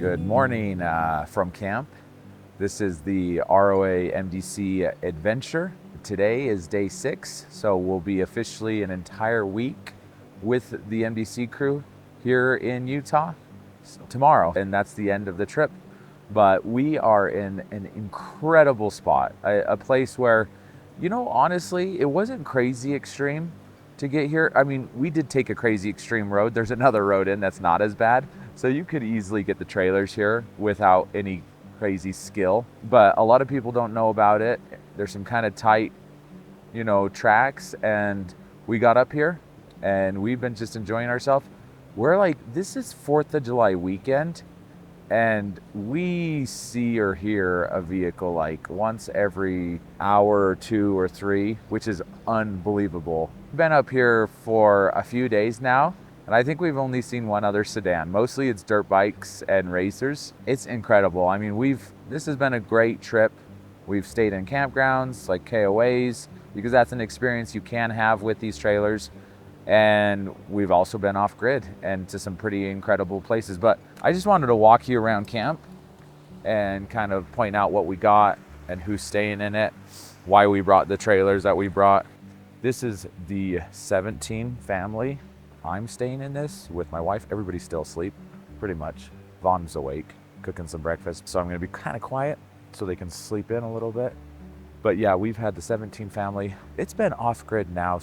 Good morning from camp. This is the ROA MDC adventure. Today is day 6, so we'll be officially an entire week with the MDC crew here in Utah tomorrow, and that's the end of the trip. But we are in an incredible spot, a place where, you know, honestly, it wasn't crazy extreme to get here. I mean, we did take a crazy extreme road. There's another road in that's not as bad. So you could easily get the trailers here without any crazy skill. But a lot of people don't know about it. There's some kind of tight, you know, tracks. And we got up here and we've been just enjoying ourselves. We're like, this is 4th of July weekend. And we see or hear a vehicle like once every hour or 2 or 3, which is unbelievable. We've been up here for a few days now, and I think we've only seen one other sedan. Mostly it's dirt bikes and racers. It's incredible. I mean, this has been a great trip. We've stayed in campgrounds like KOAs, because that's an experience you can have with these trailers. And we've also been off grid and to some pretty incredible places. But I just wanted to walk you around camp and kind of point out what we got and who's staying in it, why we brought the trailers that we brought. This is the 17 family. I'm staying in this with my wife. Everybody's still asleep, pretty much. Vaughn's awake, cooking some breakfast. So I'm gonna be kind of quiet so they can sleep in a little bit. But yeah, we've had the 17 family. It's been off grid now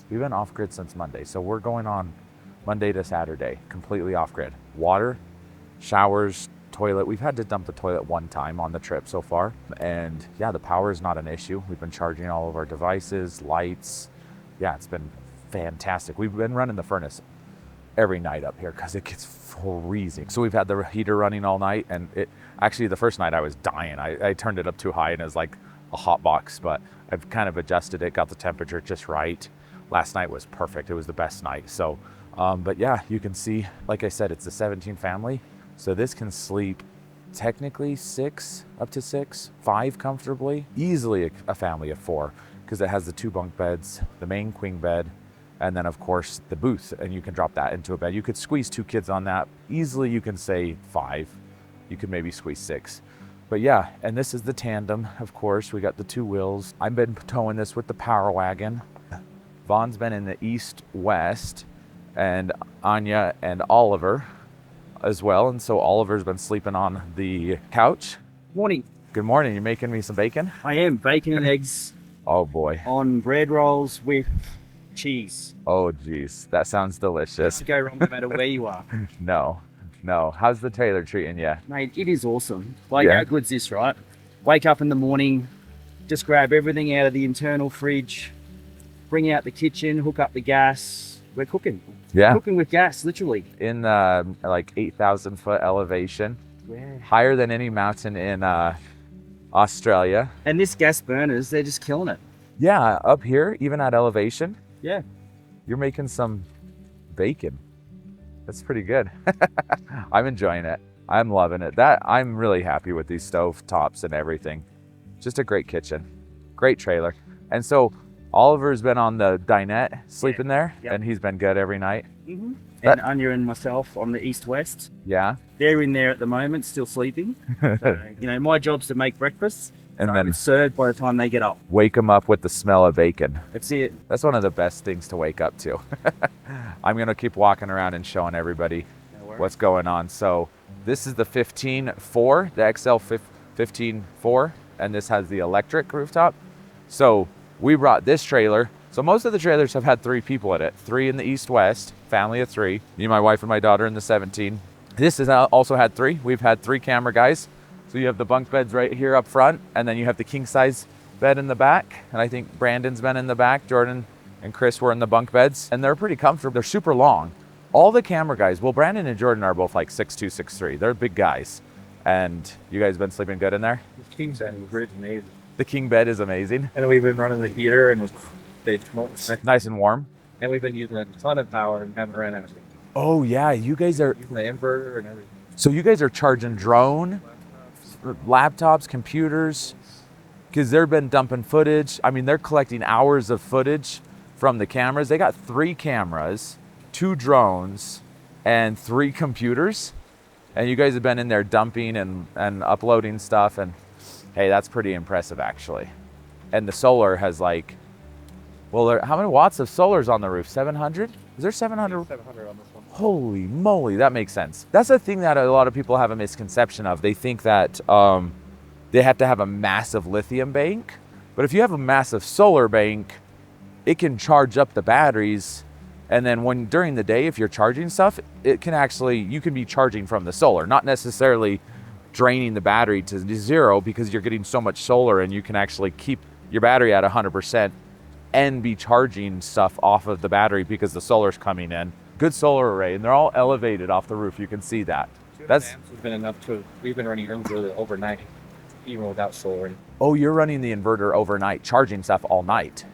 we've been off grid since Monday. So we're going on Monday to Saturday, completely off grid. Water, showers, toilet. We've had to dump the toilet one time on the trip so far. And yeah, the power is not an issue. We've been charging all of our devices, lights. Yeah, it's been fantastic. We've been running the furnace every night up here because it gets freezing. So we've had the heater running all night, and actually the first night I was dying. I turned it up too high and it was like a hot box, but I've kind of adjusted it, got the temperature just right. Last night was perfect. It was the best night. So, but yeah, you can see, like I said, it's the 17 family. So this can sleep technically 6, up to 6, 5 comfortably, easily a family of 4, because it has the 2 bunk beds, the main queen bed, and then of course the booth, and you can drop that into a bed. You could squeeze 2 kids on that. Easily you can say 5. You could maybe squeeze 6. But yeah, and this is the tandem, of course. We got the 2 wheels. I've been towing this with the power wagon. Vaughn's been in the east-west, and Anya and Oliver as well. And so Oliver's been sleeping on the couch. Morning. Good morning. You're making me some bacon? I am. Bacon and eggs. Oh boy. On bread rolls with cheese. Oh geez, that sounds delicious. Doesn't go wrong no matter where you are. No. How's the trailer treating you? Mate, it is awesome. Like, Yeah. how good's this, right? Wake up in the morning, just grab everything out of the internal fridge, bring out the kitchen, hook up the gas. We're cooking. Yeah. Cooking with gas, literally. In like 8,000 foot elevation, Yeah. higher than any mountain in Australia. And this gas burners, they're just killing it. Yeah, up here, even at elevation, Yeah. you're making some bacon. That's pretty good. I'm enjoying it. I'm loving it. I'm really happy with these stove tops and everything. Just a great kitchen, great trailer. And so Oliver's been on the dinette sleeping there, Yep. and he's been good every night. Mm-hmm. And Anya and myself on the east-west. Yeah. They're in there at the moment, still sleeping. So, you know, my job's to make breakfast. And then it's served by the time they get up. wake them up with the smell of bacon. That's it. That's one of the best things to wake up to. I'm gonna keep walking around and showing everybody what's going on. So this is the 15.4, the XL 15.4, and this has the electric rooftop. So we brought this trailer. So most of the trailers have had 3 people in it. 3 in the east-west, family of 3. Me, my wife, and my daughter in the 17. This has also had 3. We've had 3 camera guys. So you have the bunk beds right here up front, and then you have the king size bed in the back. And I think Brandon's been in the back. Jordan and Chris were in the bunk beds, and they're pretty comfortable. They're super long. All the camera guys, well, Brandon and Jordan are both like 6'2", 6'3". They're big guys. And you guys been sleeping good in there? The king bed was amazing. The king bed is amazing. And we've been running the heater and Nice and warm. and we've been using a ton of power and haven't ran out. Oh yeah, you guys are, Using the inverter and everything. so you guys are charging drone, laptops, computers, because they've been dumping footage. I mean, they're collecting hours of footage from the cameras. They got 3 cameras, 2 drones, and 3 computers. And you guys have been in there dumping and uploading stuff, and hey, that's pretty impressive actually. And the solar has like, well, how many watts of solar's on the roof? 700? Is there 700? 700 on this one. Holy moly, that makes sense. That's the thing that a lot of people have a misconception of. They think that they have to have a massive lithium bank, but if you have a massive solar bank, it can charge up the batteries. And then during the day, if you're charging stuff, it can actually, you can be charging from the solar, not necessarily draining the battery to zero, because you're getting so much solar, and you can actually keep your battery at 100% and be charging stuff off of the battery because the solar's coming in. Good solar array, and they're all elevated off the roof. You can see that. That's been enough to, we've been running inverter overnight, even without solar. Oh, you're running the inverter overnight, charging stuff all night.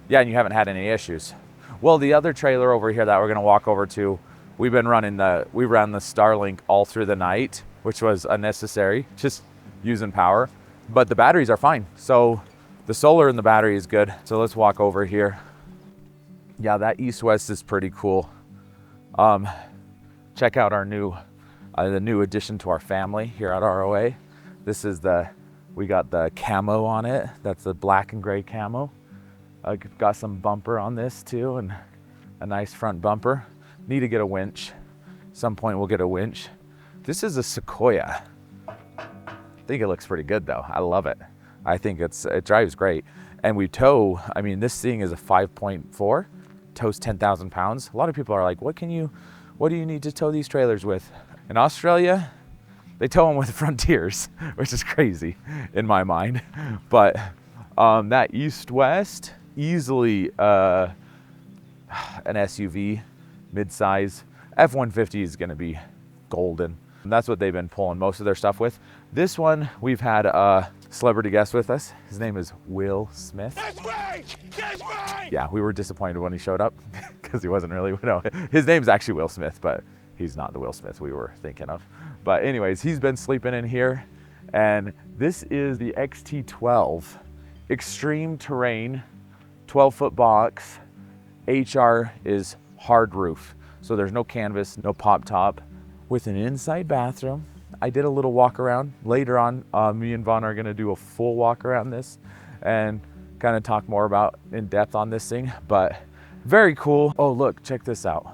Yeah, and you haven't had any issues. Well, the other trailer over here that we're gonna walk over to, we ran the Starlink all through the night, which was unnecessary, just using power. But the batteries are fine. So the solar in the battery is good. So let's walk over here. Yeah, that east-west is pretty cool. Check out our the new addition to our family here at ROA. This is we got the camo on it. That's the black and gray camo. Got some bumper on this too, and a nice front bumper. Need to get a winch. Some point we'll get a winch. This is a Sequoia. I think it looks pretty good though. I love it. I think it drives great. And we tow, I mean, this thing is a 5.4, tows 10,000 pounds. A lot of people are like, what do you need to tow these trailers with? In Australia, they tow them with Frontiers, which is crazy in my mind. But that east-west, easily an SUV, mid-size. F-150 is gonna be golden. And that's what they've been pulling most of their stuff with. This one, we've had a celebrity guest with us. His name is Will Smith. That's right! That's right! Yeah, we were disappointed when he showed up because he wasn't really, his name's actually Will Smith, but he's not the Will Smith we were thinking of. But anyways, he's been sleeping in here, and this is the XT12 extreme terrain, 12-foot box. HR is hard roof, so there's no canvas, no pop top, with an inside bathroom. I did a little walk around. Later on, me and Vaughn are gonna do a full walk around this and kind of talk more about in depth on this thing, but very cool. Oh, look, check this out.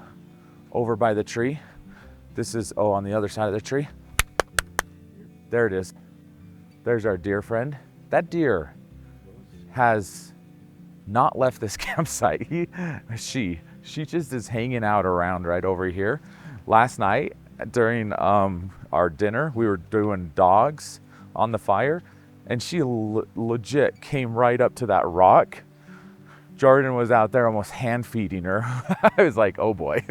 Over by the tree. This is, on the other side of the tree. There it is. There's our deer friend. That deer has not left this campsite. She just is hanging out around right over here. Last night during our dinner, we were doing dogs on the fire, and she legit came right up to that rock. Jordan was out there almost hand feeding her. I was like, oh boy,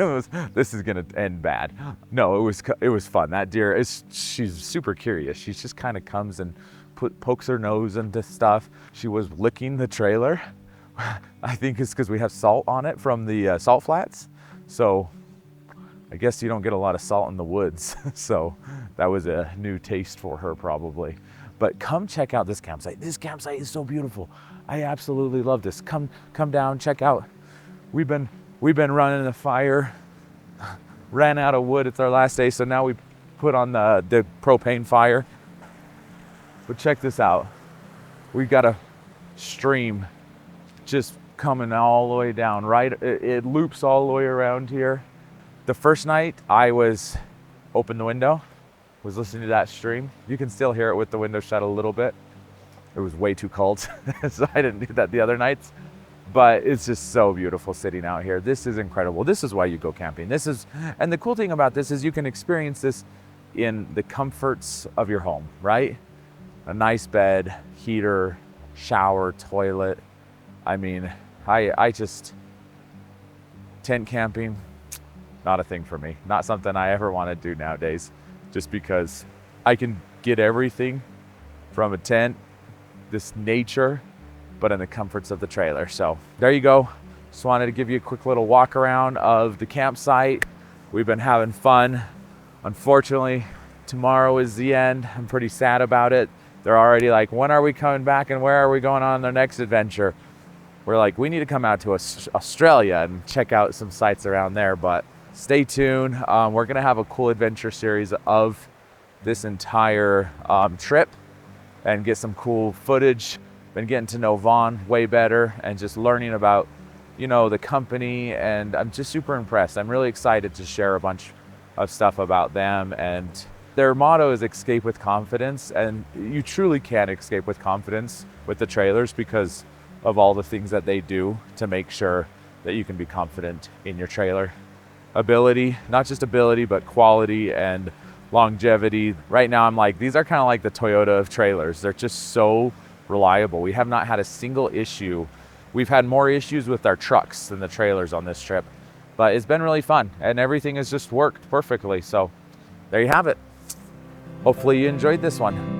this is gonna end bad. No, it was fun. That deer she's super curious. She just kind of comes and pokes her nose into stuff. She was licking the trailer. I think it's because we have salt on it from the salt flats. So I guess you don't get a lot of salt in the woods. So that was a new taste for her probably. But come check out this campsite. This campsite is so beautiful. I absolutely love this. Come down, check out. We've been running the fire. Ran out of wood. It's our last day, so now we put on the propane fire. But check this out. We got a stream just coming all the way down, right? It loops all the way around here. The first night I opened the window, was listening to that stream. You can still hear it with the window shut a little bit. It was way too cold, so I didn't do that the other nights. But it's just so beautiful sitting out here. This is incredible. This is why you go camping. And the cool thing about this is you can experience this in the comforts of your home, right? A nice bed, heater, shower, toilet. I mean, I just, tent camping, not a thing for me. Not something I ever want to do nowadays, just because I can get everything from a tent, this nature, but in the comforts of the trailer. So there you go. Just wanted to give you a quick little walk around of the campsite. We've been having fun. Unfortunately, tomorrow is the end. I'm pretty sad about it. They're already like, when are we coming back and where are we going on the next adventure? We're like, we need to come out to Australia and check out some sites around there, but stay tuned. We're gonna have a cool adventure series of this entire trip and get some cool footage. Been getting to know Vaughn way better and just learning about, you know, the company, and I'm just super impressed. I'm really excited to share a bunch of stuff about them, and their motto is escape with confidence, and you truly can escape with confidence with the trailers because of all the things that they do to make sure that you can be confident in your trailer. Ability, not just ability, but quality and longevity. Right now I'm like, these are kind of like the Toyota of trailers. They're just so reliable. We have not had a single issue. We've had more issues with our trucks than the trailers on this trip, but it's been really fun and everything has just worked perfectly. So there you have it. Hopefully you enjoyed this one.